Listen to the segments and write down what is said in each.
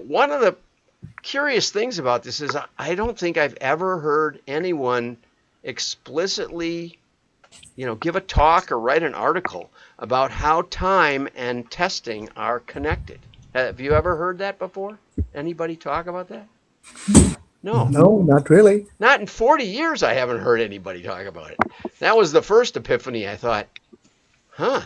One of the curious things about this is I don't think I've ever heard anyone explicitly, give a talk or write an article about how time and testing are connected. Have you ever heard that before? Anybody talk about that? No. No, not really. Not in 40 years I haven't heard anybody talk about it. That was the first epiphany. I thought, huh,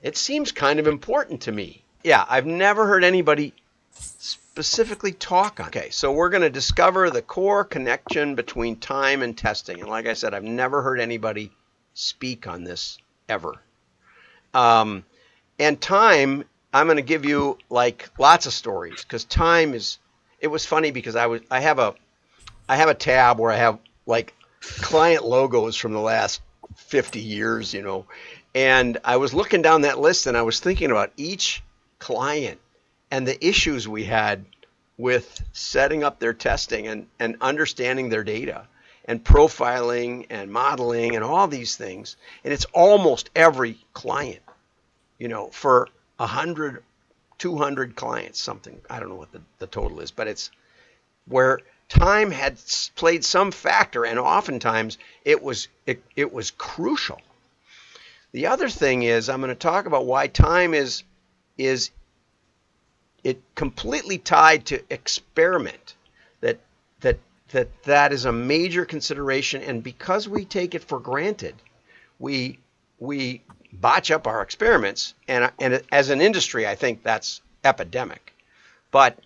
it seems kind of important to me. Yeah, I've never heard anybody specifically talk on. Okay, so we're going to discover the core connection between time and testing. And like I said, I've never heard anybody speak on this ever. Um, and time, I'm going to give you like lots of stories because time is. It was funny because I have a tab where I have like client logos from the last 50 years, and I was looking down that list and I was thinking about each client and the issues we had with setting up their testing and understanding their data and profiling and modeling and all these things. And it's almost every client, for 100, 200 clients, something. I don't know what the total is, but it's where time had played some factor, and oftentimes it was crucial. The other thing is I'm going to talk about why time is it completely tied to experiment. That that that is a major consideration, and because we take it for granted, we botch up our experiments, and as an industry, I think that's epidemic. But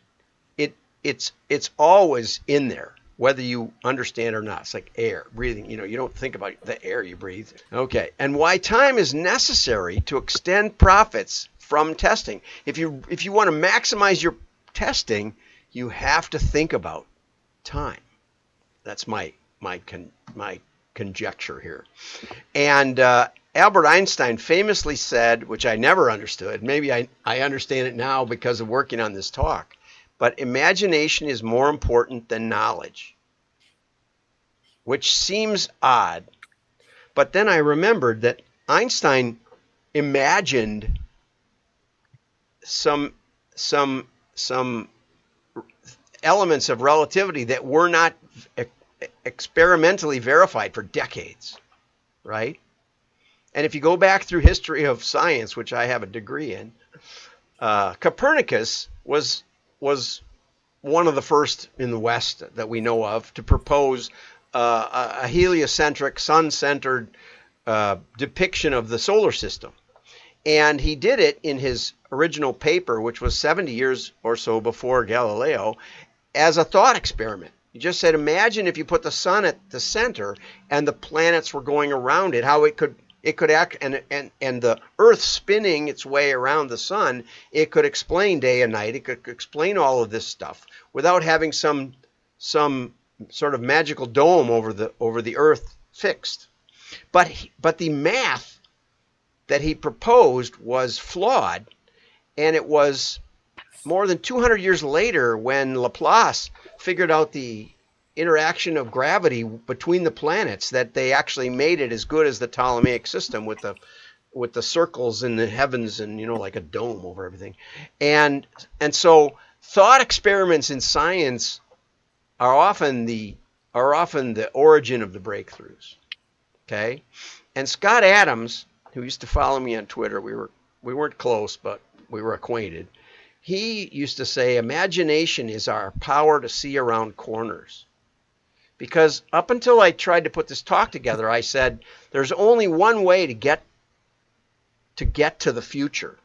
it's always in there, whether you understand or not. It's like air, breathing. You don't think about the air you breathe. Okay, and why time is necessary to extend profits from testing. If you want to maximize your testing, you have to think about time. That's my conjecture here. And Albert Einstein famously said, which I never understood, maybe I understand it now because of working on this talk, but imagination is more important than knowledge, which seems odd. But then I remembered that Einstein imagined some some elements of relativity that were not experimentally verified for decades, right? And if you go back through history of science, which I have a degree in, Copernicus was one of the first in the West that we know of to propose a heliocentric, sun-centered depiction of the solar system. And he did it in his original paper, which was 70 years or so before Galileo, as a thought experiment. He just said, imagine if you put the sun at the center and the planets were going around it, how it could act, and the Earth spinning its way around the sun, it could explain day and night. It could explain all of this stuff without having some sort of magical dome over the Earth fixed. But the math that he proposed was flawed, and it was more than 200 years later when Laplace figured out the interaction of gravity between the planets that they actually made it as good as the Ptolemaic system with the circles in the heavens and like a dome over everything. And so thought experiments in science are often the origin of the breakthroughs. Okay? And Scott Adams, who used to follow me on Twitter, we weren't close, but we were acquainted. He used to say, imagination is our power to see around corners. Because up until I tried to put this talk together, I said there's only one way to get to the future,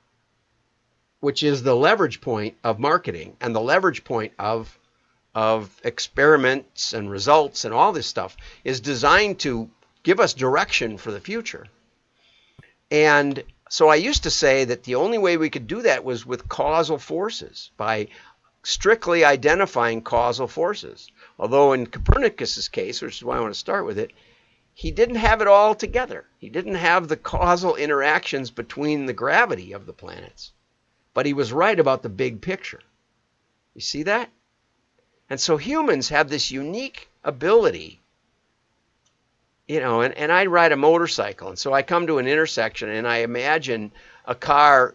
which is the leverage point of marketing and the leverage point of experiments and results, and all this stuff is designed to give us direction for the future. And so I used to say that the only way we could do that was with causal forces, by strictly identifying causal forces. Although in Copernicus's case, which is why I want to start with it, he didn't have it all together. He didn't have the causal interactions between the gravity of the planets. But he was right about the big picture. You see that? And so humans have this unique ability, and I ride a motorcycle, and so I come to an intersection and I imagine a car,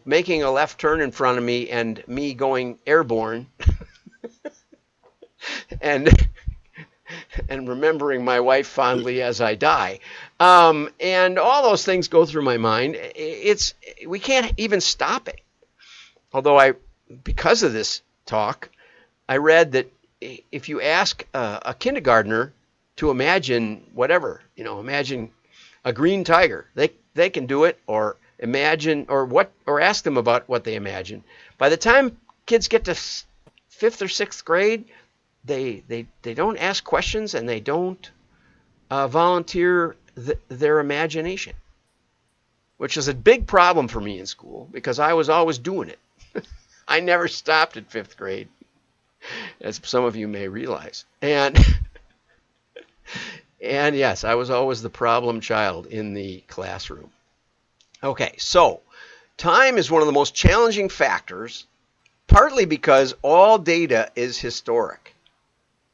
making a left turn in front of me and me going airborne and and remembering my wife fondly as I die. And all those things go through my mind. We can't even stop it. Although because of this talk, I read that if you ask a kindergartner to imagine whatever, imagine a green tiger, they can do it, or imagine, or ask them about what they imagine. By the time kids get to 5th or 6th grade, they don't ask questions, and they don't volunteer their imagination, which is a big problem for me in school because I was always doing it. I never stopped at 5th grade, as some of you may realize. And yes, I was always the problem child in the classroom. Okay, so time is one of the most challenging factors, partly because all data is historic,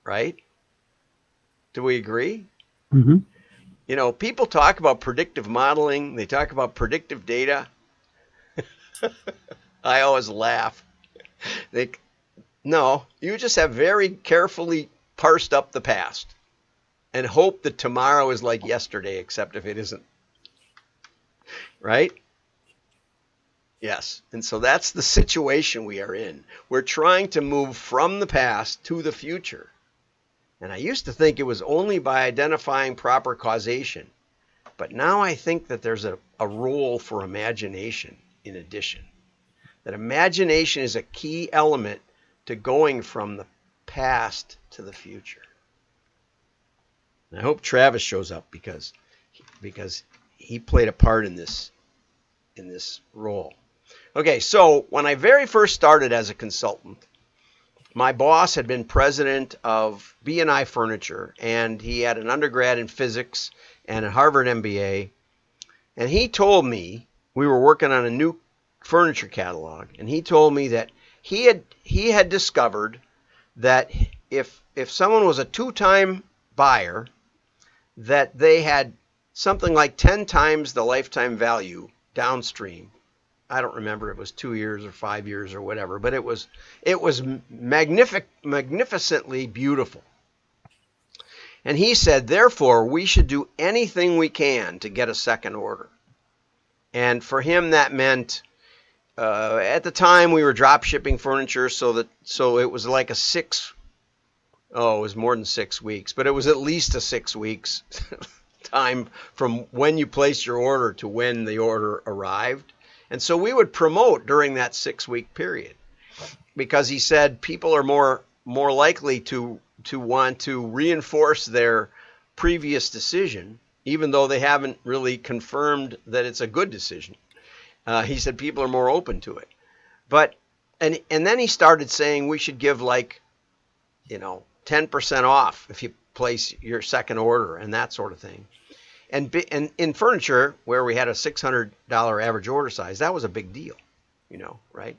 right? Do we agree? Mm-hmm. People talk about predictive modeling. They talk about predictive data. I always laugh. No, you just have very carefully parsed up the past and hope that tomorrow is like yesterday, except if it isn't. Right? Yes. And so that's the situation we are in. We're trying to move from the past to the future. And I used to think it was only by identifying proper causation. But now I think that there's a role for imagination in addition. That imagination is a key element to going from the past to the future. And I hope Travis shows up because he played a part in this role. Okay, so when I very first started as a consultant, my boss had been president of B&I Furniture, and he had an undergrad in physics and a Harvard MBA. And he told me, we were working on a new furniture catalog, and he told me that he had discovered that if someone was a 2-time buyer, that they had something like 10 times the lifetime value downstream. I don't remember if it was 2 years or 5 years or whatever, but it was magnificently beautiful. And he said, therefore, we should do anything we can to get a second order. And for him, that meant at the time we were drop shipping furniture, so it was like it was more than 6 weeks, but it was at least a 6 weeks time from when you placed your order to when the order arrived. And so we would promote during that 6-week period, because he said people are more likely to want to reinforce their previous decision, even though they haven't really confirmed that it's a good decision. He said people are more open to it. But and then he started saying we should give 10% off if you place your second order and that sort of thing. And in furniture, where we had a $600 average order size, that was a big deal, right?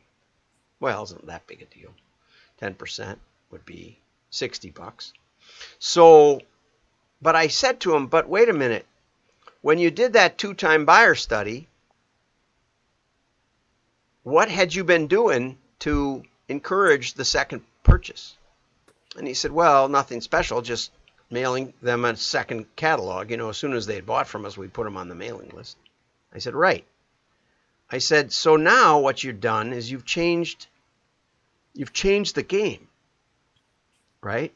Well, it wasn't that big a deal. 10% would be $60. So, but I said to him, but wait a minute. When you did that 2-time buyer study, what had you been doing to encourage the second purchase? And he said, well, nothing special, just mailing them a second catalog. As soon as they had bought from us, we put them on the mailing list. I said, right. I said, so now what you've done is you've changed the game, right?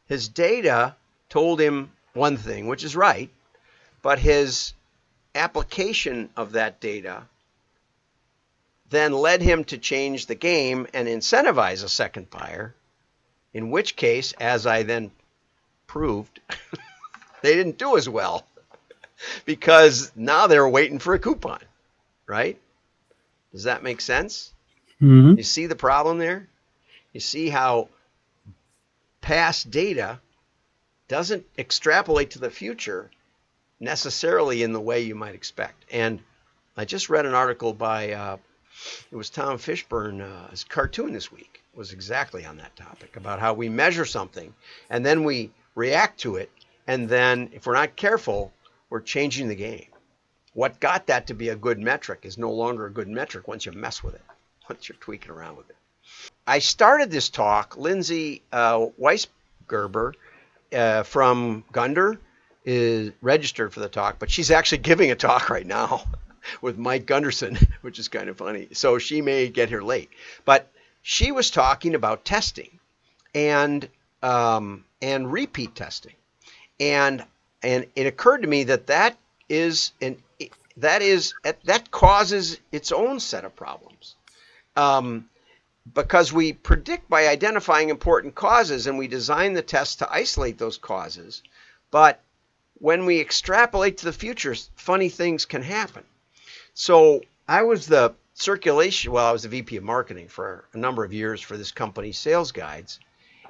His data told him one thing, which is right, but his application of that data then led him to change the game and incentivize a second buyer, in which case, as I then proved, they didn't do as well because now they're waiting for a coupon, right? Does that make sense? Mm-hmm. You see the problem there? You see how past data doesn't extrapolate to the future necessarily in the way you might expect. And I just read an article by, it was Tom Fishburne, his cartoon this week was exactly on that topic, about how we measure something and then we react to it. And then if we're not careful, we're changing the game. what got that to be a good metric is no longer a good metric once you mess with it, once you're tweaking around with it. I started this talk. Lindsay Weisgerber from Gundar is registered for the talk, but she's actually giving a talk right now with Mike Gunderson, which is kind of funny. So she may get here late. But she was talking about testing and repeat testing. And it occurred to me that causes its own set of problems. Because we predict by identifying important causes and we design the test to isolate those causes. But when we extrapolate to the future, funny things can happen. So I was the VP of marketing for a number of years for this company, Sales Guides.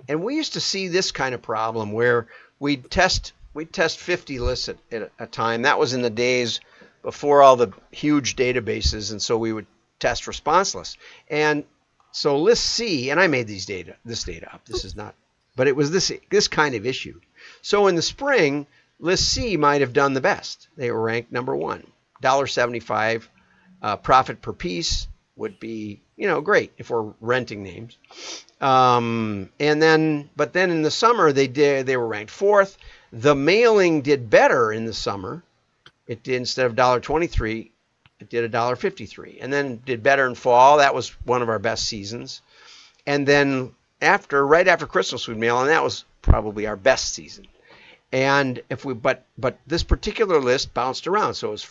And we used to see this kind of problem where we'd test 50 lists at a time. That was in the days before all the huge databases. And so we would test response lists. And so list C, and I made this data up. This is not, but it was this kind of issue. So in the spring, list C might have done the best. They were ranked number one. $1.75 profit per piece would be, great if we're renting names. But then in the summer they were ranked fourth. The mailing did better in the summer. It did, instead of $1.23, it did $1.53, and then did better in fall. That was one of our best seasons. And then right after Christmas, we'd mail, and that was probably our best season. And but this particular list bounced around, so it was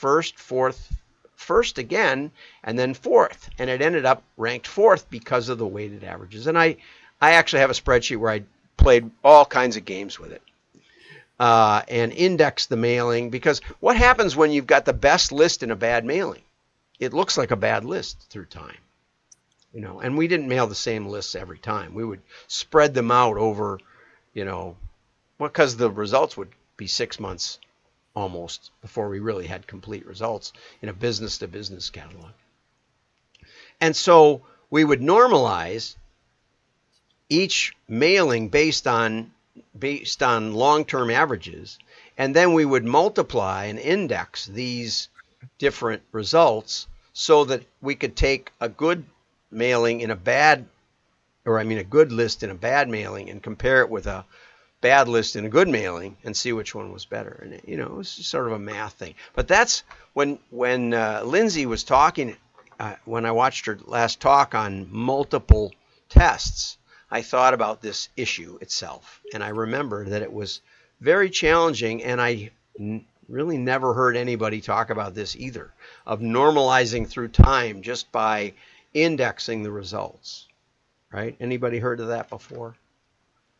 first again, and then fourth, and it ended up ranked fourth because of the weighted averages. And I actually have a spreadsheet where I played all kinds of games with it. And index the mailing, because what happens when you've got the best list in a bad mailing? It looks like a bad list through time, and we didn't mail the same lists every time. We would spread them out over, because the results would be 6 months almost before we really had complete results in a business to business catalog. And so we would normalize each mailing based on long-term averages, and then we would multiply and index these different results so that we could take a good mailing in a good list in a bad mailing and compare it with a bad list in a good mailing and see which one was better. And it was sort of a math thing. But that's when Lindsay was talking, when I watched her last talk on multiple tests, I thought about this issue itself, and I remembered that it was very challenging, and I really never heard anybody talk about this either, of normalizing through time just by indexing the results, right? Anybody heard of that before?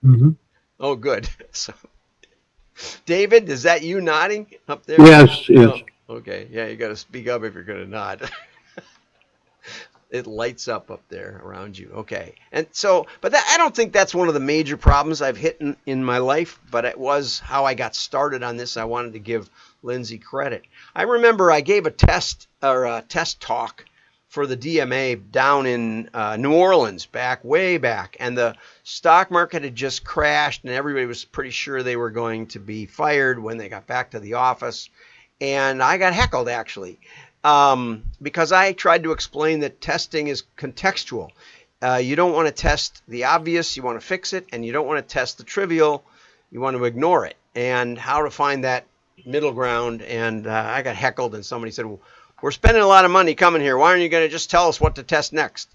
Mm-hmm. Oh, good. So, David, is that you nodding up there? Yes. Oh, okay. Yeah, you got to speak up if you're going to nod. It lights up there around you. Okay. And so, I don't think that's one of the major problems I've hit in my life, but it was how I got started on this. I wanted to give Lindsay credit. I remember I gave a test talk for the DMA down in New Orleans way back, and the stock market had just crashed, and everybody was pretty sure they were going to be fired when they got back to the office. And I got heckled, actually. Because I tried to explain that testing is contextual. You don't want to test the obvious, you want to fix it, and you don't want to test the trivial, you want to ignore it. And how to find that middle ground, and I got heckled, and somebody said, well, we're spending a lot of money coming here, why aren't you going to just tell us what to test next?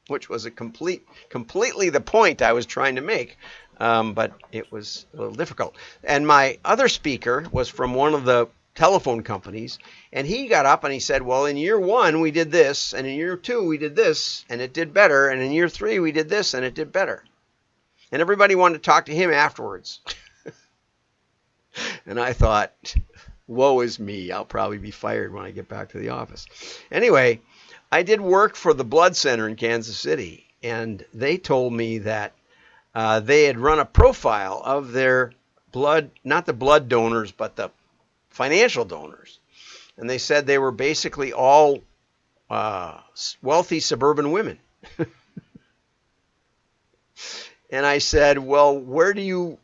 Which was completely the point I was trying to make, but it was a little difficult. And my other speaker was from one of the telephone companies, and he got up and he said, well, in year 1 we did this, and in year 2 we did this, and it did better, and in year 3 we did this, and it did better. And everybody wanted to talk to him afterwards. And I thought, woe is me, I'll probably be fired when I get back to the office. Anyway, I did work for the Blood Center in Kansas City, and they told me that they had run a profile of their blood, not the blood donors, but the financial donors. And they said they were basically all wealthy suburban women. And I said, well, where do you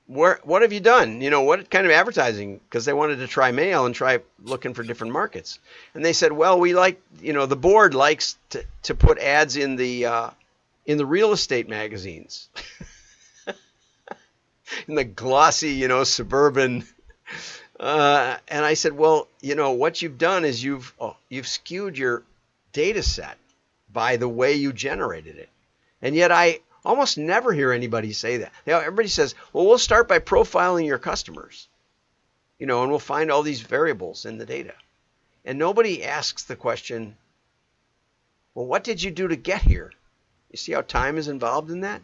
what have you done? What kind of advertising? Because they wanted to try mail and try looking for different markets. And they said, well, we like, the board likes to put ads in the real estate magazines, in the glossy, suburban. And I said, well, what you've done is you've skewed your data set by the way you generated it. And yet I almost never hear anybody say that. Everybody says, well, we'll start by profiling your customers, and we'll find all these variables in the data. And nobody asks the question, well, what did you do to get here? You see how time is involved in that?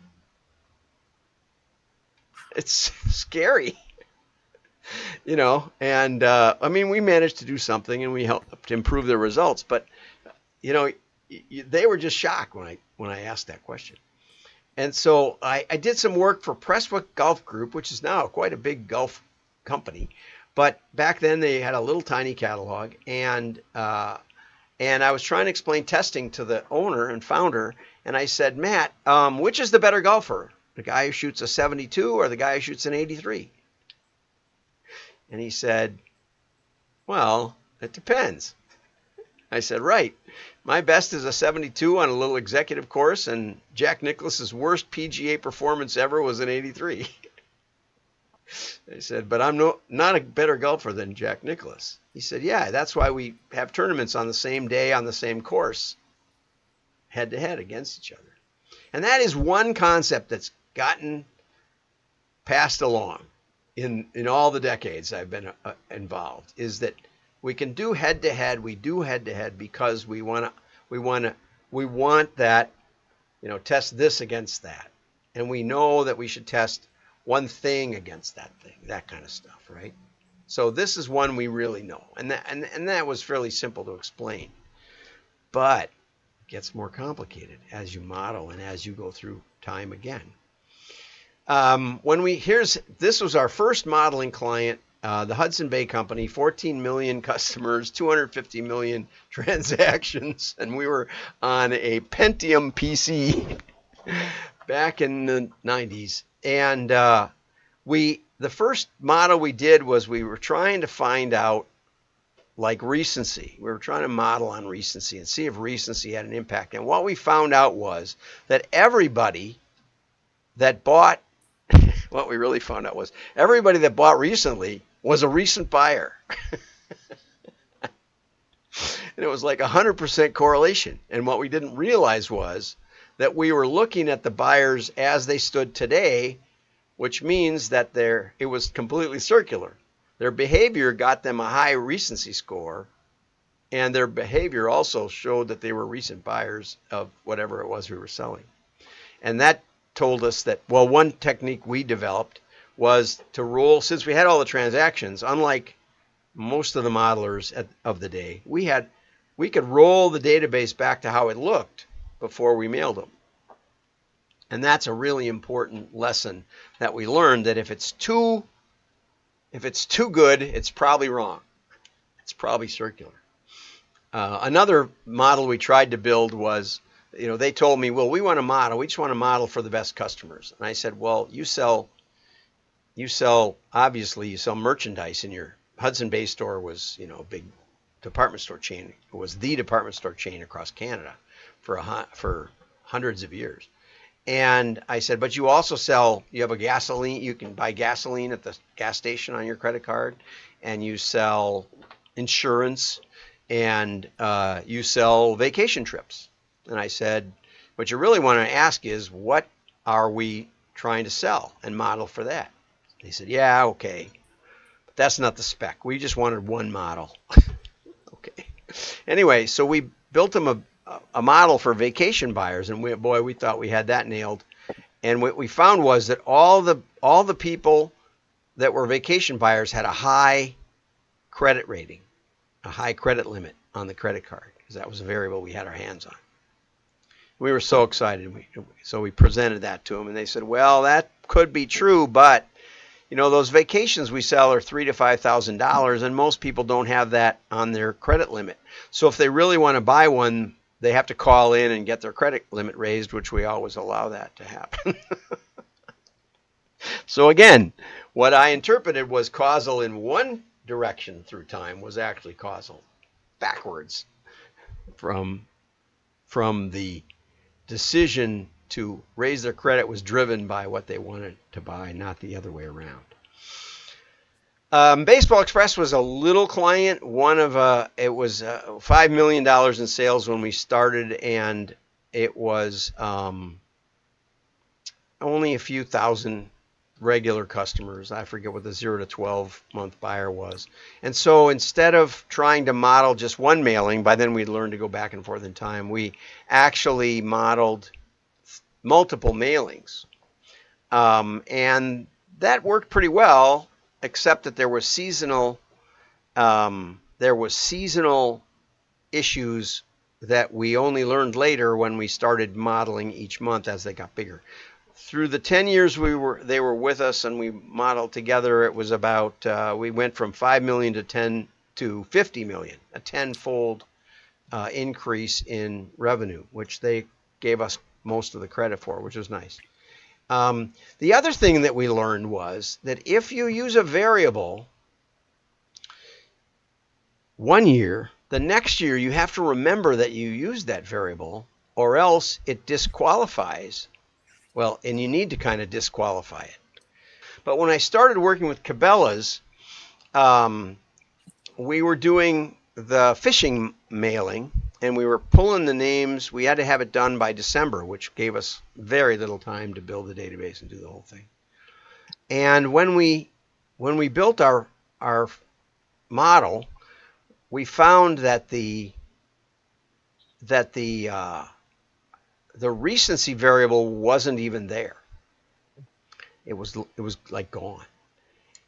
It's scary. And we managed to do something and we helped improve the results, but they were just shocked when I asked that question. And so I did some work for Prestwick Golf Group, which is now quite a big golf company, but back then they had a little tiny catalog, and I was trying to explain testing to the owner and founder, and I said, Matt, which is the better golfer, the guy who shoots a 72 or the guy who shoots an 83? And he said, well, it depends. I said, right. My best is a 72 on a little executive course, and Jack Nicklaus's worst PGA performance ever was an 83. I said, but I'm not a better golfer than Jack Nicklaus. He said, yeah, that's why we have tournaments on the same day on the same course, head to head against each other. And that is one concept that's gotten passed along in all the decades I've been involved, is that we can do head to head. We do head to head because we want that, test this against that. And we know that we should test one thing against that thing, that kind of stuff, right? So this is one we really know. And that was fairly simple to explain. But it gets more complicated as you model and as you go through time again. This was our first modeling client, the Hudson Bay Company, 14 million customers, 250 million transactions, and we were on a Pentium PC back in the 90s. And the first model we did was we were trying to find out like recency. We were trying to model on recency and see if recency had an impact. And what we found out was that everybody that bought what we really found out was everybody that bought recently was a recent buyer. And it was like 100% correlation. And what we didn't realize was that we were looking at the buyers as they stood today, which means that it was completely circular. Their behavior got them a high recency score, and their behavior also showed that they were recent buyers of whatever it was we were selling. And that told us that, well, one technique we developed was to roll, since we had all the transactions, unlike most of the modelers of the day, we could roll the database back to how it looked before we mailed them. And that's a really important lesson that we learned, that if it's too good, it's probably wrong. It's probably circular. Another model we tried to build was, they told me, well, we just want to model for the best customers. And I said, well, you sell merchandise in your Hudson Bay store was, a big department store chain. It was the department store chain across Canada for hundreds of years. And I said, but you also you have a gasoline, you can buy gasoline at the gas station on your credit card, and you sell insurance, and you sell vacation trips. And I said, what you really want to ask is, what are we trying to sell, and model for that? They said, yeah, okay, but that's not the spec. We just wanted one model. Okay. Anyway, so we built them a model for vacation buyers, and we thought we had that nailed. And what we found was that all the people that were vacation buyers had a high credit rating, a high credit limit on the credit card, because that was a variable we had our hands on. We were so excited. So we presented that to them, and they said, well, that could be true, but those vacations we sell are $3,000 to $5,000, and most people don't have that on their credit limit. So if they really want to buy one, they have to call in and get their credit limit raised, which we always allow that to happen. So again, what I interpreted was causal in one direction through time was actually causal backwards from the decision to raise their credit was driven by what they wanted to buy, not the other way around. Baseball Express was a little client. It was $5 million in sales when we started, and it was only a few thousand regular customers. I forget what the 0 to 12 month buyer was. And so instead of trying to model just one mailing, by then we'd learned to go back and forth in time, we actually modeled multiple mailings. And that worked pretty well, except that there was seasonal issues that we only learned later when we started modeling each month as they got bigger. Through the 10 years they were with us and we modeled together, it was about we went from 5 million to 50 million, a tenfold increase in revenue, which they gave us most of the credit for, which was nice. The other thing that we learned was that if you use a variable one year, the next year you have to remember that you used that variable, or else it disqualifies. Well, and you need to kind of disqualify it. But when I started working with Cabela's, we were doing the fishing mailing, and we were pulling the names. We had to have it done by December, which gave us very little time to build the database and do the whole thing. And when we built our model, we found that the recency variable wasn't even there. It was like gone.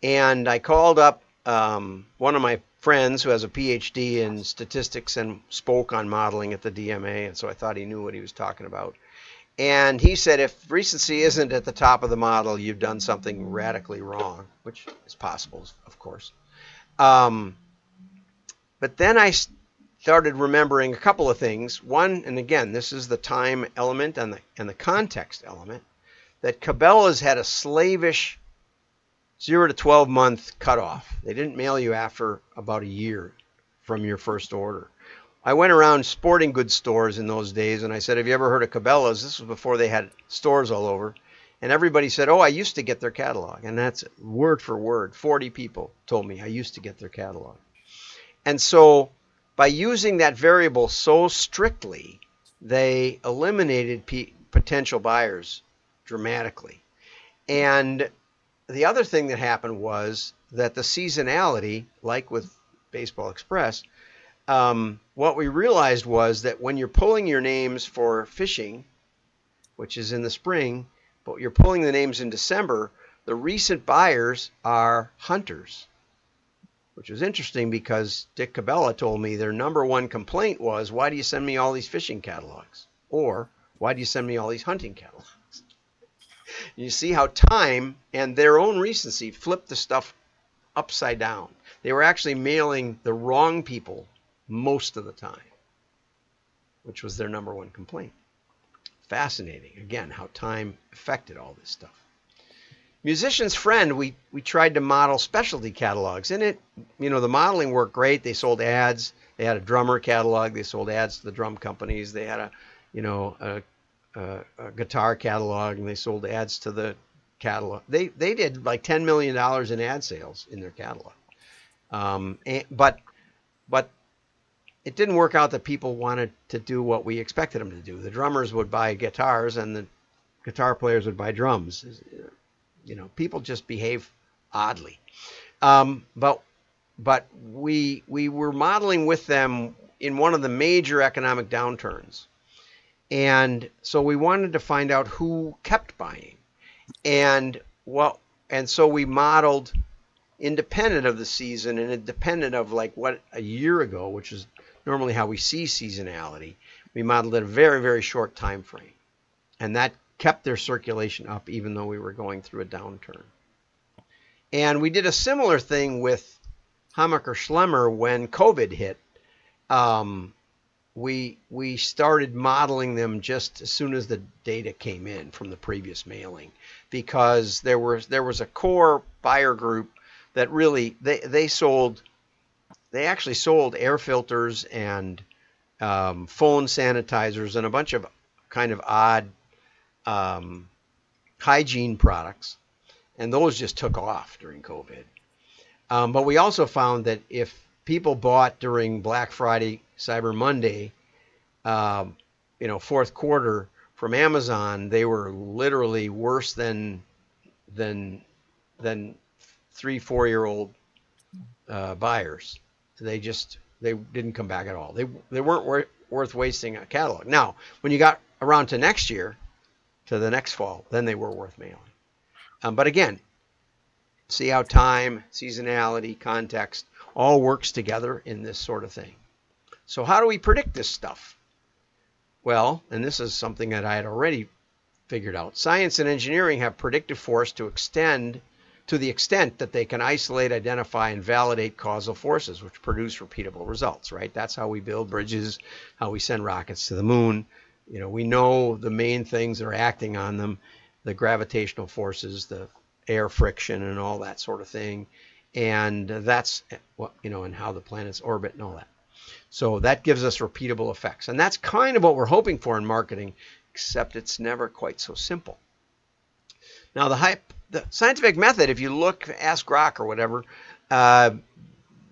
And I called up one of my friends who has a PhD in statistics and spoke on modeling at the DMA, and so I thought he knew what he was talking about. And he said, if recency isn't at the top of the model, you've done something radically wrong, which is possible, of course. But then I started remembering a couple of things. One, and again, this is the time element and the context element, that Cabela's had a slavish 0 to 12 month cutoff. They didn't mail you after about a year from your first order. I went around sporting goods stores in those days and I said, have you ever heard of Cabela's? This was before they had stores all over. And everybody said, oh, I used to get their catalog. And that's word for word. 40 people told me I used to get their catalog. And so by using that variable so strictly, they eliminated potential buyers dramatically. And the other thing that happened was that the seasonality, like with Baseball Express, what we realized was that when you're pulling your names for fishing, which is in the spring, but you're pulling the names in December, the recent buyers are hunters, which was interesting because Dick Cabela told me their number one complaint was, why do you send me all these fishing catalogs? Or, why do you send me all these hunting catalogs? You see how time and their own recency flipped the stuff upside down. They were actually mailing the wrong people most of the time, which was their number one complaint. Fascinating, again, how time affected all this stuff. Musician's Friend, we tried to model specialty catalogs. And it, the modeling worked great. They sold ads. They had a drummer catalog. They sold ads to the drum companies. They had a guitar catalog, and they sold ads to the catalog. They did like $10 million in ad sales in their catalog. But it didn't work out that people wanted to do what we expected them to do. The drummers would buy guitars, and the guitar players would buy drums. People just behave oddly. But we were modeling with them in one of the major economic downturns. And so we wanted to find out who kept buying. And so we modeled independent of the season and independent of like what a year ago, which is normally how we see seasonality. We modeled at a very, very short time frame. And that kept their circulation up even though we were going through a downturn. And we did a similar thing with Hammacher Schlemmer when COVID hit. we started modeling them just as soon as the data came in from the previous mailing, because there was a core buyer group that really they actually sold air filters and phone sanitizers and a bunch of kind of odd um, hygiene products, and those just took off during COVID. But we also found that if people bought during Black Friday, Cyber Monday, um, fourth quarter from Amazon, they were literally worse than than 3, 4 year old buyers. They didn't come back at all. They weren't worth wasting a catalog. Now, when you got around to next year, to the next fall, then they were worth mailing. But again, see how time, seasonality, context all works together in this sort of thing. So how do we predict this stuff? Well, and this is something that I had already figured out. Science and engineering have predictive force to the extent that they can isolate, identify, and validate causal forces, which produce repeatable results, right? That's how we build bridges, how we send rockets to the moon. We know the main things that are acting on them, the gravitational forces, the air friction, and all that sort of thing. And that's what, and how the planets orbit and all that. So that gives us repeatable effects. And that's kind of what we're hoping for in marketing, except it's never quite so simple. Now, the scientific method, if you look, ask Grok or whatever,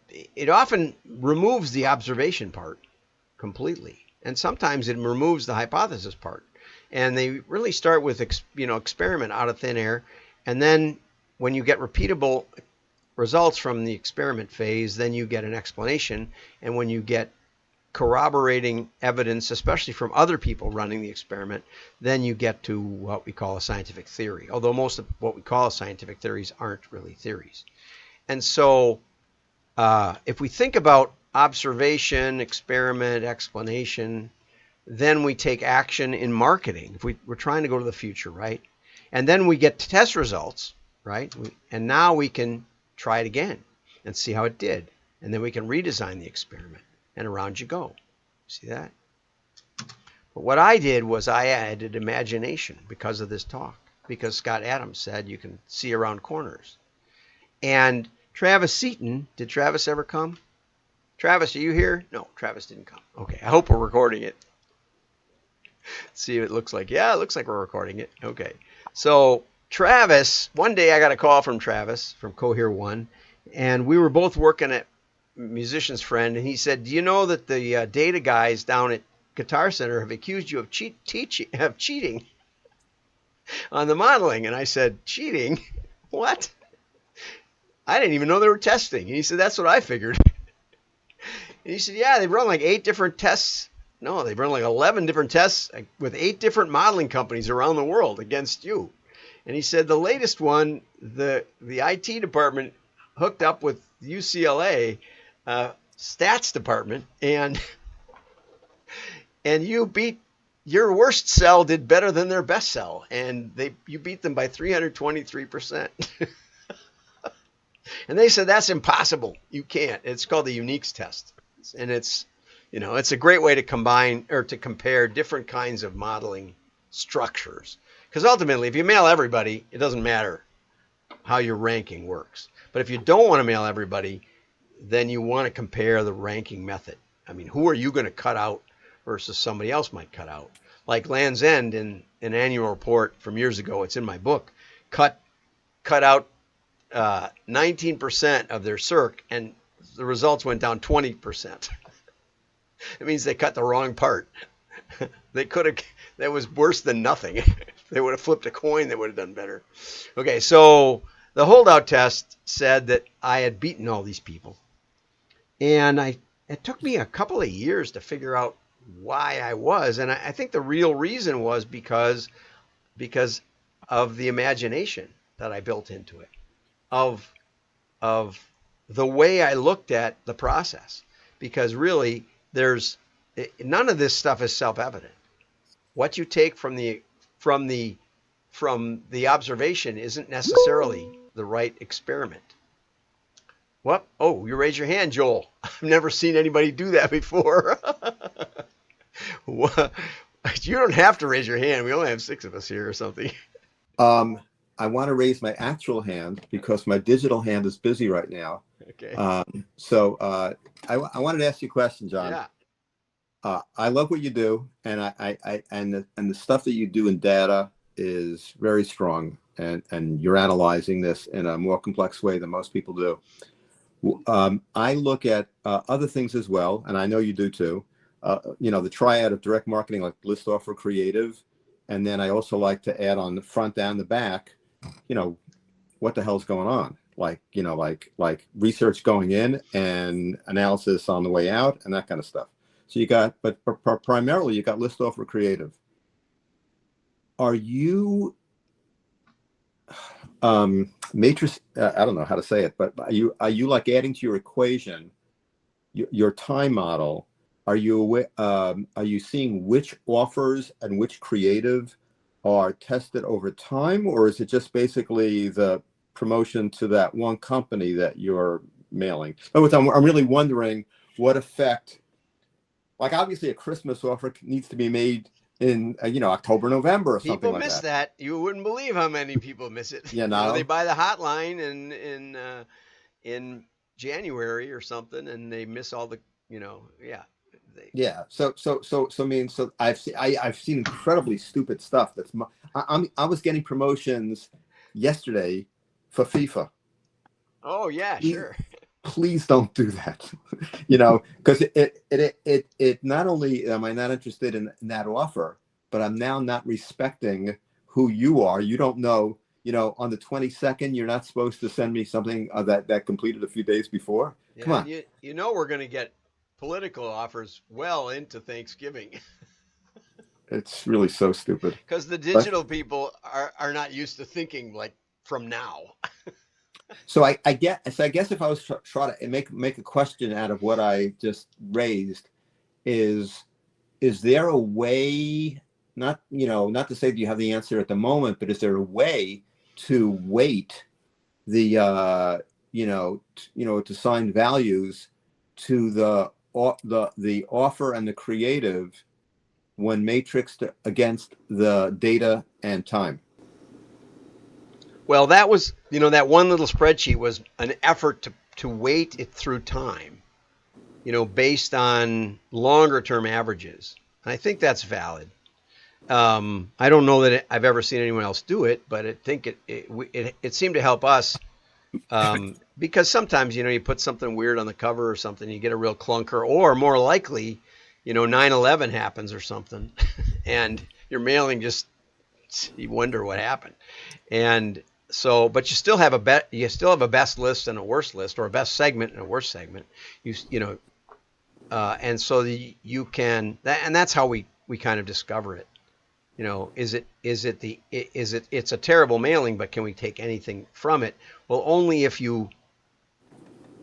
it often removes the observation part completely. And sometimes it removes the hypothesis part. And they really start with, experiment out of thin air. And then when you get repeatable results from the experiment phase, then you get an explanation. And when you get corroborating evidence, especially from other people running the experiment, then you get to what we call a scientific theory. Although most of what we call scientific theories aren't really theories. And so if we think about observation, experiment, explanation, then we take action in marketing. If we're trying to go to the future, right? And then we get test results, right? And now we can try it again and see how it did. And then we can redesign the experiment, and around you go. See that? But what I did was I added imagination because of this talk, because Scott Adams said you can see around corners. And Travis Seaton, did Travis ever come? Travis, are you here? No, Travis didn't come. Okay, I hope we're recording it. See what it looks like. Yeah, it looks like we're recording it. Okay. So Travis, one day I got a call from Travis from Cohere One, and we were both working at Musician's Friend, and he said, "Do you know that the data guys down at Guitar Center have accused you of cheating on the modeling?" And I said, "Cheating? What? I didn't even know they were testing." And he said, "That's what I figured." And he said, "Yeah, they've run like 8 different tests. No, they've run like 11 different tests with 8 different modeling companies around the world against you." And he said the latest one, the IT department hooked up with UCLA stats department, and you beat your worst cell did better than their best cell, and you beat them by 323%. And they said that's impossible. You can't. It's called the uniques test, and it's a great way to combine or to compare different kinds of modeling structures. Because ultimately, if you mail everybody, it doesn't matter how your ranking works. But if you don't want to mail everybody, then you want to compare the ranking method. I mean, who are you going to cut out versus somebody else might cut out? Like Land's End in an annual report from years ago, it's in my book, cut out 19% of their circ, and the results went down 20%. It means they cut the wrong part. That was worse than nothing. If they would have flipped a coin, they would have done better. Okay, so the holdout test said that I had beaten all these people. And it took me a couple of years to figure out why I was. And I think the real reason was because of the imagination that I built into it, of the way I looked at the process. Because really, none of this stuff is self-evident. What you take from the observation isn't necessarily the right experiment. What? Oh, you raise your hand, Joel. I've never seen anybody do that before. You don't have to raise your hand. We only have 6 of us here or something. Um, I want to raise my actual hand because my digital hand is busy right now. Okay. I wanted to ask you a question, John. Yeah. I love what you do, and the stuff that you do in data is very strong, and you're analyzing this in a more complex way than most people do. I look at other things as well, and I know you do too. The triad of direct marketing, like list, offer, creative, and then I also like to add on the front and the back. What the hell's going on? Like research going in and analysis on the way out, and that kind of stuff. So you got, but primarily you got list, offer, creative. Are you matrix? I don't know how to say it, but are you like adding to your equation your time model? Are you seeing which offers and which creative are tested over time, or is it just basically the promotion to that one company that you're mailing? In other words, I'm really wondering what effect. Like obviously a Christmas offer needs to be made in October, November or something People like miss that. that. You wouldn't believe how many people miss it. You They know? buy the hotline in January or something, and they miss all the yeah. They, Yeah. So I've seen incredibly stupid stuff. I was getting promotions yesterday for FIFA. oh yeah, Please, sure. please don't do that. Because it not only am I not interested in that offer, but I'm now not respecting who you are. You don't know. On the 22nd, you're not supposed to send me something that completed a few days before. Come Yeah, and on. we're going to get political offers well into Thanksgiving It's really so stupid. because the But digital people are not used to thinking like from now. so I guess if I was trying to make a question out of what I just raised, is there a way, not to say that you have the answer at the moment, but is there a way to weight the to assign values to the offer and the creative when matrixed against the data and time? Well, that was that one little spreadsheet was an effort to weight it through time, based on longer term averages. I think that's valid. I don't know that I've ever seen anyone else do it, but I think it seemed to help us because sometimes you put something weird on the cover or something, you get a real clunker, or more likely, 9/11 happens or something, and your mailing just you wonder what happened, and so but you still have a best list and a worst list, or a best segment and a worst segment. And so you can and that's how we kind of discover it. It's a terrible mailing, but can we take anything from it? Well, only if you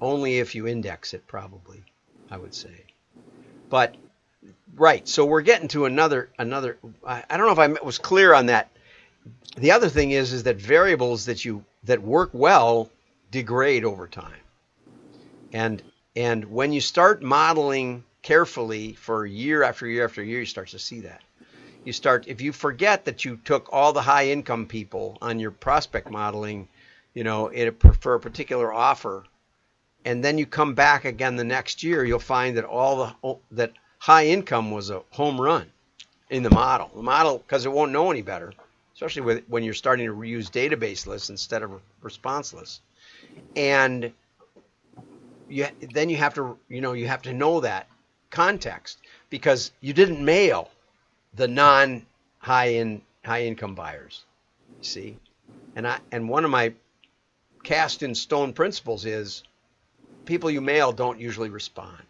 index it, probably, I would say. But right, so we're getting to another. I don't know if I was clear on that. The other thing is that variables that work well degrade over time, and when you start modeling carefully for year after year after year, you start to see that. If you forget that you took all the high income people on your prospect modeling, for a particular offer, and then you come back again the next year, you'll find that high income was a home run in the model. The model, because it won't know any better, especially when you're starting to reuse database lists instead of response lists. And then you have to know that context, because you didn't mail the non high income buyers. You see, and one of my cast in stone principles is people you mail don't usually respond,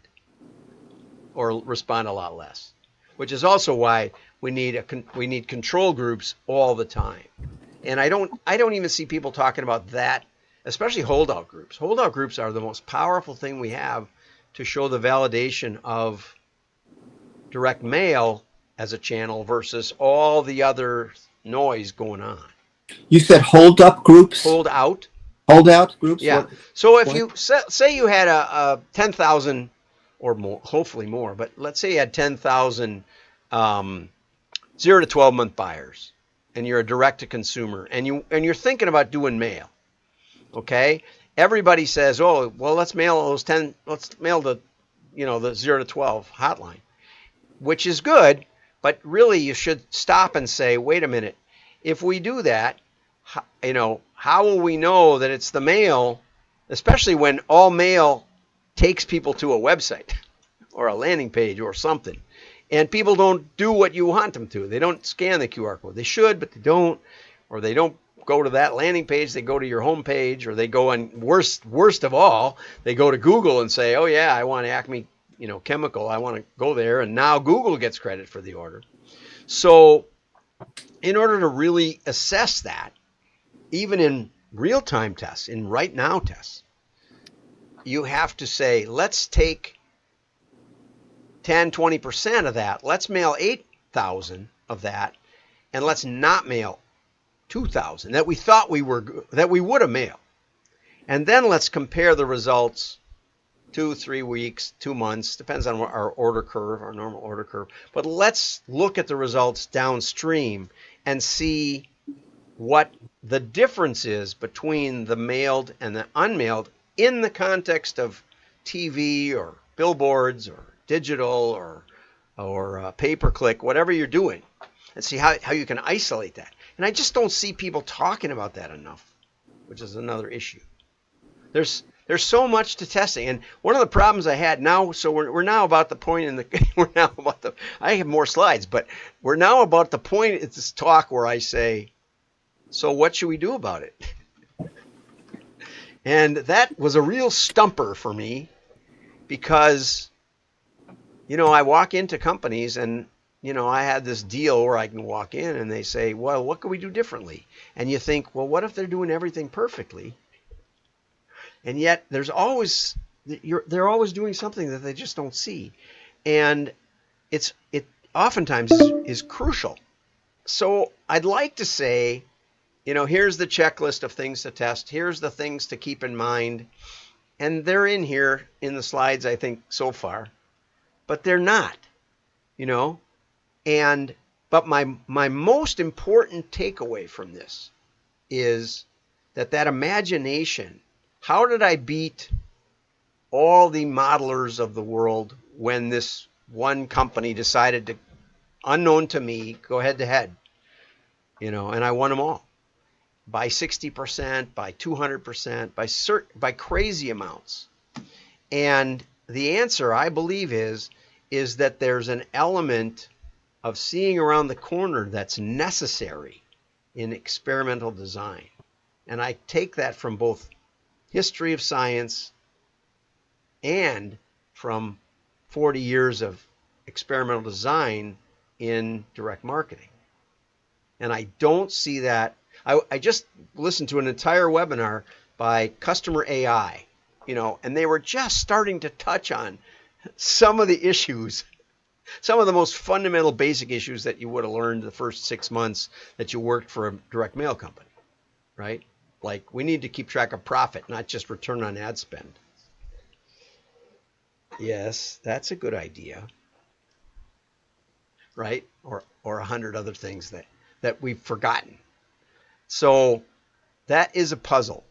or respond a lot less, which is also why we need control groups all the time. And I don't even see people talking about that, especially holdout groups. Holdout groups are the most powerful thing we have to show the validation of direct mail as a channel versus all the other noise going on. You said hold up groups, Hold out. holdout groups. Yeah. What? So if What? you say you had a 10,000 or more, hopefully more, but let's say you had 10,000 0 to 12 month buyers, and you're a direct to consumer, and you're thinking about doing mail. Okay, everybody says, oh well, let's mail those 10, let's mail the the 0 to 12 hotline, which is good, but really you should stop and say, wait a minute, if we do that, how will we know that it's the mail, especially when all mail takes people to a website or a landing page or something, and people don't do what you want them to. They don't scan the QR code. They should, but they don't, or they don't go to that landing page. They go to your home page, or they go on, worst of all, they go to Google and say, oh yeah, I want Acme chemical, I want to go there, and now Google gets credit for the order. So in order to really assess that, even in real-time tests, in right now tests, you have to say, let's take 10-20% of that, let's mail 8,000 of that, and let's not mail 2,000 that we thought we would have mailed, and then let's compare the results 2-3 weeks, 2 months, depends on our order curve, our normal order curve. But let's look at the results downstream and see what the difference is between the mailed and the unmailed in the context of TV or billboards or digital or pay-per-click, whatever you're doing, and see how you can isolate that. And I just don't see people talking about that enough, which is another issue. There's so much to testing, and one of the problems I had now, so we're now about the point in the I have more slides, but we're now about the point in this talk where I say, so what should we do about it? And that was a real stumper for me, because I walk into companies and I had this deal where I can walk in and they say, well, what can we do differently? And you think, well, what if they're doing everything perfectly? And yet they're always doing something that they just don't see. And it oftentimes is crucial. So I'd like to say, here's the checklist of things to test. Here's the things to keep in mind. And they're in here in the slides, I think, so far. But they're not, but my most important takeaway from this is that imagination. How did I beat all the modelers of the world when this one company decided to, unknown to me, go head to head? And I won them all by 60%, by 200%, by crazy amounts. And the answer, I believe, is that there's an element of seeing around the corner that's necessary in experimental design. And I take that from both history of science and from 40 years of experimental design in direct marketing. And I don't see that. I just listened to an entire webinar by Customer AI, and they were just starting to touch on some of the issues, some of the most fundamental basic issues that you would have learned the first 6 months that you worked for a direct mail company, right? Like, we need to keep track of profit, not just return on ad spend. Yes, that's a good idea, right? Or 100 other things that we've forgotten. So that is a puzzle.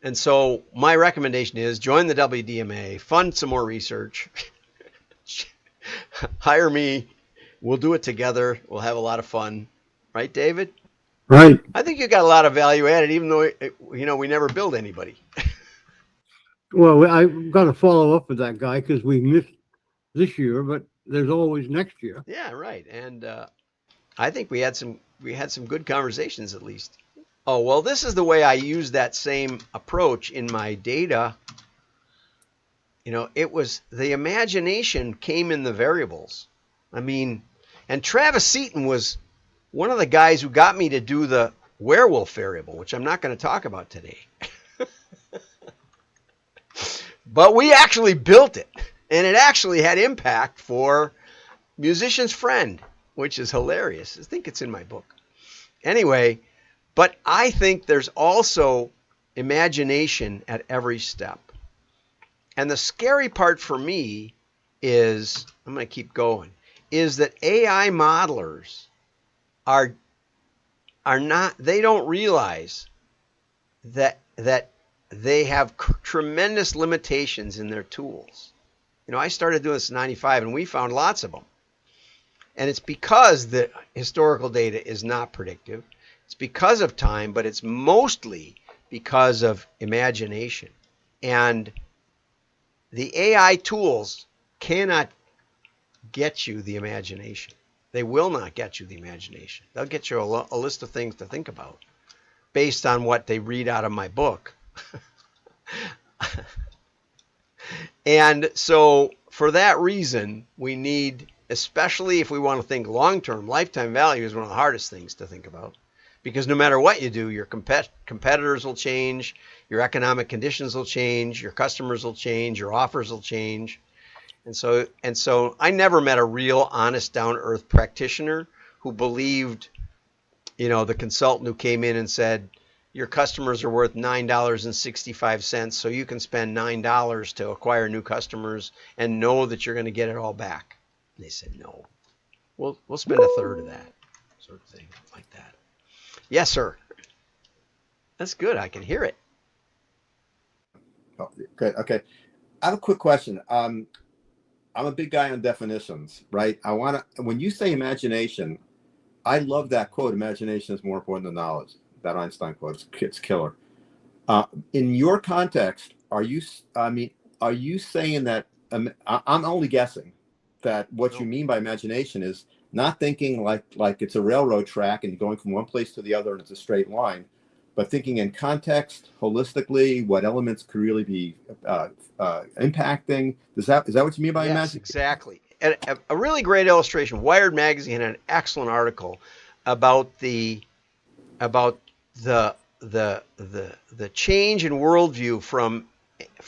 And so my recommendation is join the WDMA, fund some more research, hire me, we'll do it together, we'll have a lot of fun. Right, David? Right. I think you got a lot of value added, even though, we never build anybody. Well, I've got to follow up with that guy because we missed this year, but there's always next year. Yeah, right. And I think we had some good conversations at least. Oh, well, this is the way I use that same approach in my data. It was the imagination came in the variables. I mean, and Travis Seaton was one of the guys who got me to do the werewolf variable, which I'm not going to talk about today. But we actually built it, and it actually had impact for Musician's Friend, which is hilarious. I think it's in my book. Anyway, but I think there's also imagination at every step. And the scary part for me is, I'm going to keep going, is that AI modelers are not, they don't realize that they have tremendous limitations in their tools. You know, I started doing this in 95 and we found lots of them. And it's because the historical data is not predictive. It's because of time, but it's mostly because of imagination. And the AI tools cannot get you the imagination. They will not get you the imagination. They'll get you a list of things to think about based on what they read out of my book. And so for that reason, we need, especially if we want to think long-term, lifetime value is one of the hardest things to think about. Because no matter what you do, your competitors will change, your economic conditions will change, your customers will change, your offers will change. And so I never met a real honest, down-to-earth practitioner who believed, the consultant who came in and said, your customers are worth $9.65, so you can spend $9 to acquire new customers and know that you're going to get it all back. And they said, no, we'll spend a third of that, sort of thing, like that. Yes, sir. That's good. I can hear it. Oh, good. Okay. I have a quick question. I'm a big guy on definitions, right? When you say imagination, I love that quote, imagination is more important than knowledge. That Einstein quote, it's killer. In your context, are you saying that, I'm only guessing that what you mean by imagination is not thinking like it's a railroad track and going from one place to the other and it's a straight line, but thinking in context, holistically, what elements could really be impacting. Is that what you mean by imagination? Yes, exactly. And a really great illustration. Wired magazine had an excellent article about the change in worldview from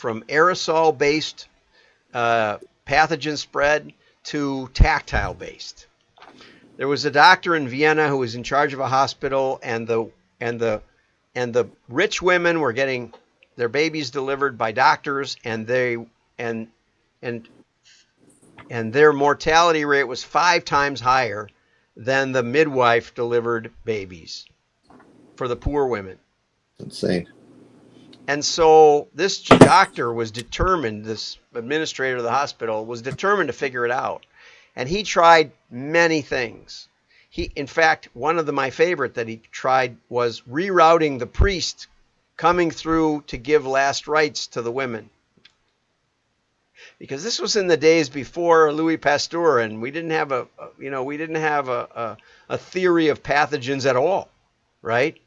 aerosol-based pathogen spread to tactile-based. There was a doctor in Vienna who was in charge of a hospital, and the rich women were getting their babies delivered by doctors, and their mortality rate was 5 times higher than the midwife delivered babies for the poor women. Insane. And so this doctor was determined, this administrator of the hospital was determined to figure it out. And he tried many things. In fact, one of my favorite that he tried was rerouting the priest coming through to give last rites to the women. Because this was in the days before Louis Pasteur, and we didn't have a theory of pathogens at all, right?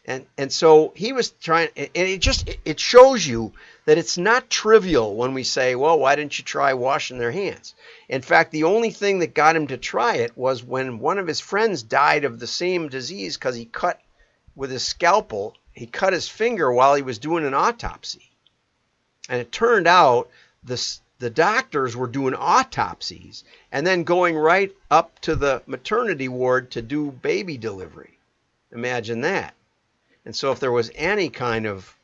And so he was trying, and it shows you that it's not trivial when we say, well, why didn't you try washing their hands? In fact, the only thing that got him to try it was when one of his friends died of the same disease because he cut with his scalpel, he cut his finger while he was doing an autopsy. And it turned out the doctors were doing autopsies and then going right up to the maternity ward to do baby delivery. Imagine that. And so if there was any kind of,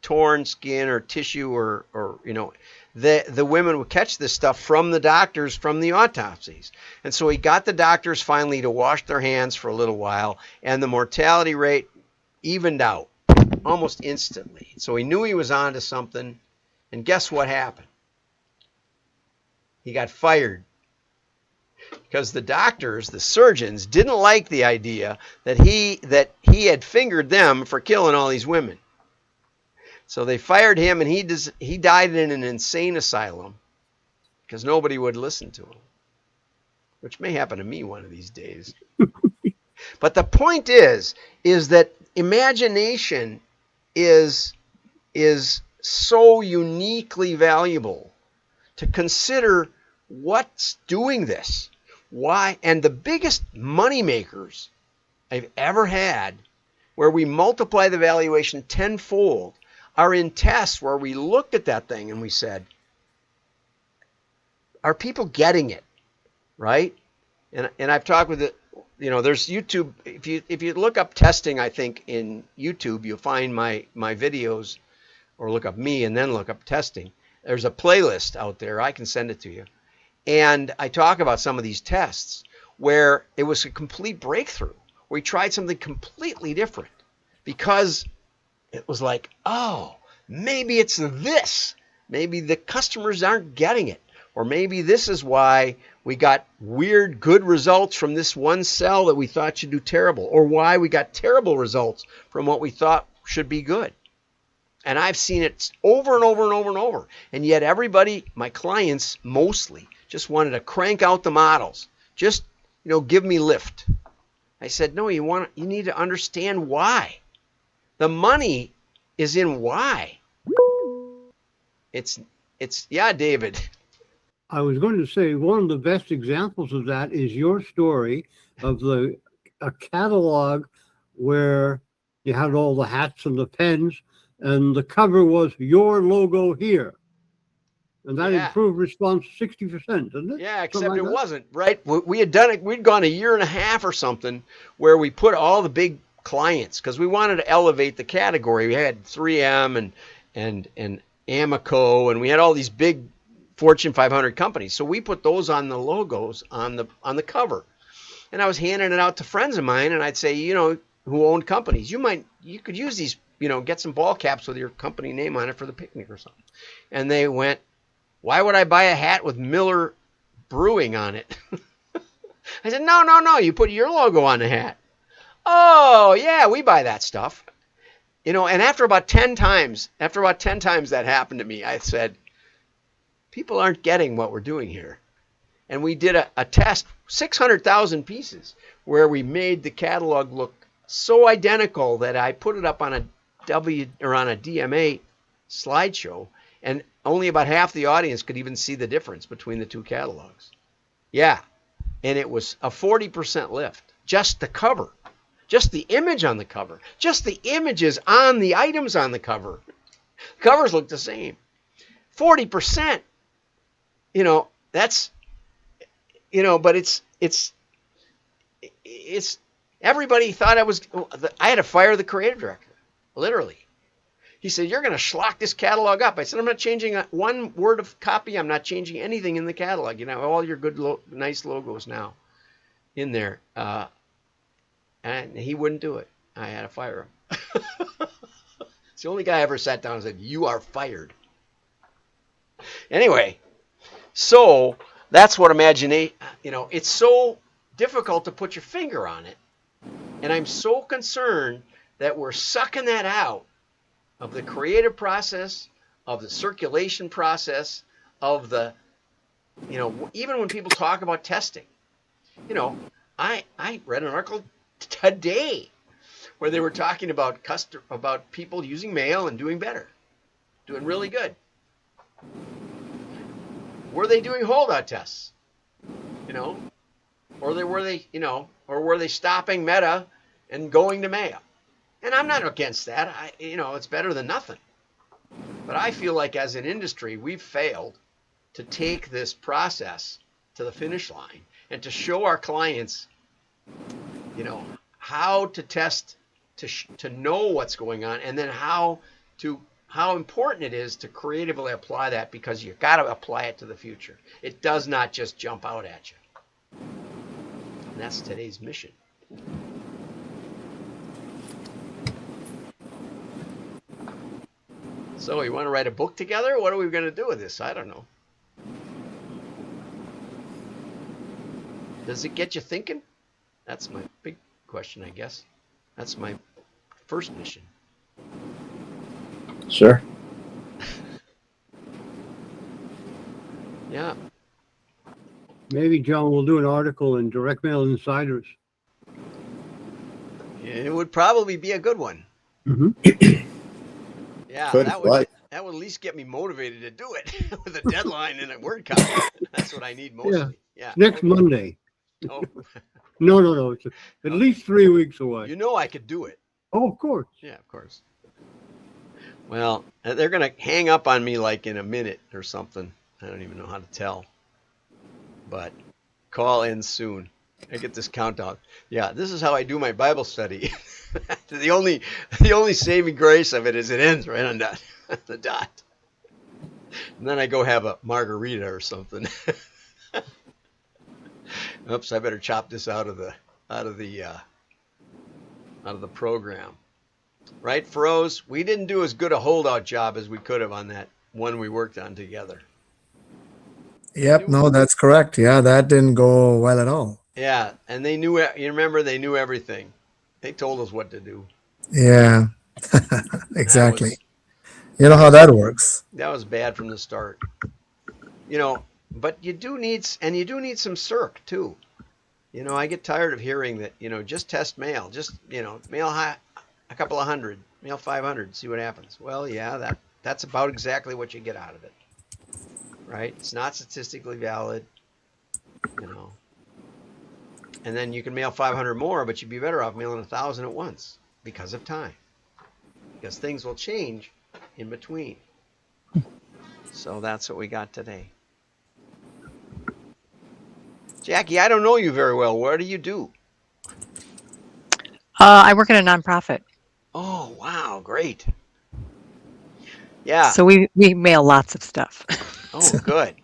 torn skin or tissue or the women would catch this stuff from the doctors from the autopsies. And so he got the doctors finally to wash their hands for a little while, and the mortality rate evened out almost instantly. So he knew he was onto something, and guess what happened? He got fired. Because the doctors, the surgeons, didn't like the idea that he had fingered them for killing all these women. So they fired him, and he died in an insane asylum because nobody would listen to him, which may happen to me one of these days. But the point is that imagination is so uniquely valuable to consider what's doing this. Why? And the biggest money makers I've ever had, where we multiply the valuation tenfold, are in tests where we looked at that thing and we said, are people getting it? Right? And I've talked with there's YouTube. If you look up testing, I think in YouTube, you'll find my videos or look up me and then look up testing. There's a playlist out there. I can send it to you. And I talk about some of these tests where it was a complete breakthrough. We tried something completely different because it was like, oh, maybe it's this. Maybe the customers aren't getting it. Or maybe this is why we got weird good results from this one cell that we thought should do terrible. Or why we got terrible results from what we thought should be good. And I've seen it over and over and over and over. And yet everybody, my clients mostly, just wanted to crank out the models. Just, give me lift. I said, no, you need to understand why. The money is in why. It's yeah, David. I was going to say one of the best examples of that is your story of a catalog where you had all the hats and the pens, and the cover was your logo here. And that improved response 60%, didn't it? Yeah, except it wasn't, right? We had done it, we'd gone a year and a half or something where we put all the big clients, because we wanted to elevate the category. We had 3M and Amoco, and we had all these big Fortune 500 companies. So we put those on the logos on the cover. And I was handing it out to friends of mine, and I'd say, who owned companies, you could use these, get some ball caps with your company name on it for the picnic or something. And they went, why would I buy a hat with Miller Brewing on it? I said, no, you put your logo on the hat. Oh, yeah, we buy that stuff. And after about 10 times that happened to me, I said, people aren't getting what we're doing here. And we did a test, 600,000 pieces, where we made the catalog look so identical that I put it up on a DMA slideshow, and only about half the audience could even see the difference between the two catalogs. Yeah, and it was a 40% lift. Just the cover, just the image on the cover, just the images on the items on the cover. Covers look the same. 40%. That's, but it's everybody thought I had to fire the creative director, literally. He said, you're going to schlock this catalog up. I said, I'm not changing one word of copy. I'm not changing anything in the catalog. All your good, nice logos now in there. And he wouldn't do it. I had to fire him. It's the only guy I ever sat down and said, you are fired. Anyway, so that's what imagination, it's so difficult to put your finger on it. And I'm so concerned that we're sucking that out of the creative process, of the circulation process, of the, even when people talk about testing. I read an article today where they were talking about people using mail and doing better, doing really good. Were they doing holdout tests? Or were they stopping Meta and going to mail? And I'm not against that. It's better than nothing. But I feel like as an industry, we've failed to take this process to the finish line and to show our clients, how to test, to know what's going on, and then how important it is to creatively apply that, because you got to apply it to the future. It does not just jump out at you. And that's today's mission. So you want to write a book together? What are we going to do with this? I don't know. Does it get you thinking? That's my big question, I guess. That's my first mission. Sure. Yeah. Maybe, John, we'll do an article in Direct Mail Insiders. It would probably be a good one. Mm-hmm. Yeah, that would at least get me motivated to do it with a deadline and a word copy. That's what I need mostly. Yeah. Next Monday. Oh. No. It's at least 3 weeks away. I could do it. Oh, of course. Yeah, of course. Well, they're going to hang up on me like in a minute or something. I don't even know how to tell. But call in soon. I get this countdown. Yeah, this is how I do my Bible study. the only saving grace of it is it ends right on that the dot. And then I go have a margarita or something. Oops, I better chop this out of the program. Right, Feroz? We didn't do as good a holdout job as we could have on that one we worked on together. Yep, no, that's correct. Yeah, that didn't go well at all. Yeah, and they knew. You remember, they knew everything. They told us what to do. Yeah, That exactly. was You know how that works. that was bad from the start. But you do need some circ too. I get tired of hearing that. Just test mail. Just mail a couple of hundred, mail 500, see what happens. Well, yeah, that's about exactly what you get out of it, right? It's not statistically valid, And then you can mail 500 more, but you'd be better off mailing 1,000 at once because of time, because things will change in between. So that's what we got today. Jackie, I don't know you very well. What do you do? I work in a nonprofit. Oh, wow, great. Yeah. So we mail lots of stuff. Oh, good.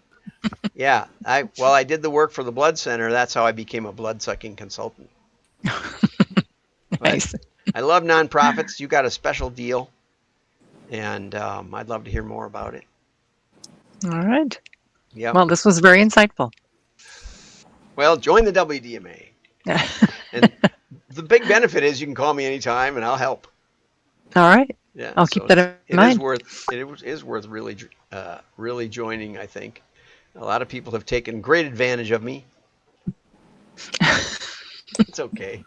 Yeah. I did the work for the Blood Center. That's how I became a blood sucking consultant. Nice. I love nonprofits. You got a special deal, and I'd love to hear more about it. All right. Yeah. Well, this was very insightful. Well, join the WDMA. And the big benefit is you can call me anytime, and I'll help. All right. Yeah. I'll keep that in mind. It is worth really joining, I think. A lot of people have taken great advantage of me. It's okay.